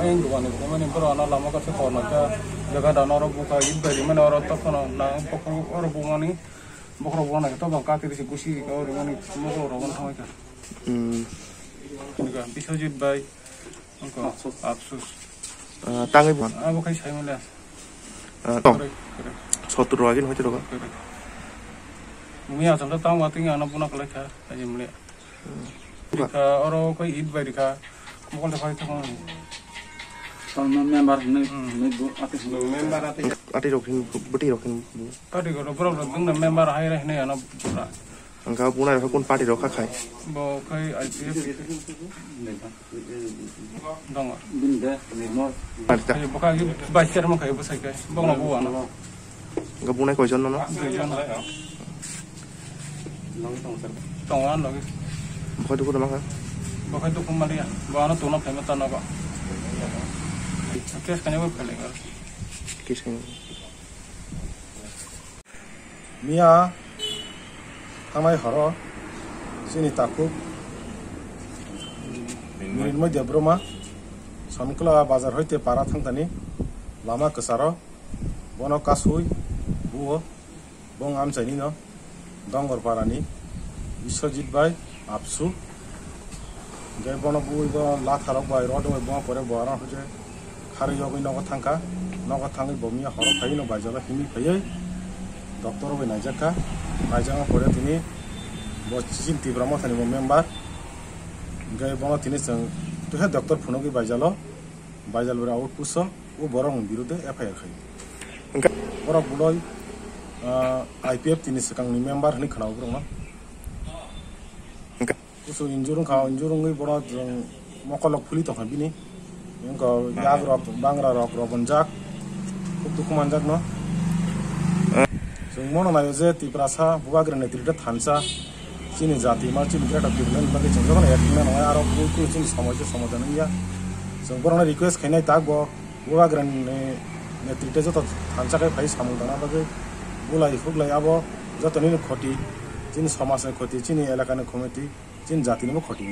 Aing duan itu mana yang anak lama kasih kono aja jaga dan orang buka itu dari mana orang tak kono nah pokok orang bunga ni pokok bunga itu bangka kiri si kusi kau dengan ni semua orang sama aja. Juga bisa jadi baik. Engkau absus. Tangi bukan? Bukan saya melihat. Tong. Satu lagi nih macam apa? Mungkin asal tahu mati anak punak lagi aja melihat. Jika orang kau itu baik jika mukul depan itu kan. member Ati rokin, beti rokin. Tadi kalau problem dengan member hire ini anak pura. Engkau punai rokun party roka kai. Bawa kai IPF. Dong. Party tak. Bukan baca rumah kai besar kai. Bawa bawa anak. Engkau punai kau jono no? Tongan lagi. Bukan tu nama kan? Bukan tu kembali ya. Bawa anak tunak kami tanah pak. Kes kanya berpeling. Kisah. Mia, kamai haro, sini takut. Mirin mo Debroma, samkla bazar hoite para thang tani, lama kesaro, bono kasui, buo, bong am chani no, dongor parani, Biswajit bai, absu, gay bono bui go lat harok bai rodo bong pore boara hoje, hari jogi nogo thangka, nogo thangi bomia haro kai no bajala himi kai. Dokter we najaka najanga pore tini bo cinti bramo thani bo member gai bono tini sang to he doktor phuno gi bajal bra out puso o borong birude FIR khai ora buloi IPF tini sakang ni member ni khana ubrong puso injurung ngi bora mokolok phuli to khabini engko yag rok bangra rok robonjak kutuk manjak no Mono na yoze ti prasa buagre ne tilda thansa chini jati mar chini grata piblen bagi chengro na yakna na aro ku chini samadhan ya so borona request khainai tagbo buagre ne tilda joto thansa kai phai samudana bagi bulai khuglai abo joto ni khoti chini samase khoti chini elaka ne khometi chini jati ne khoti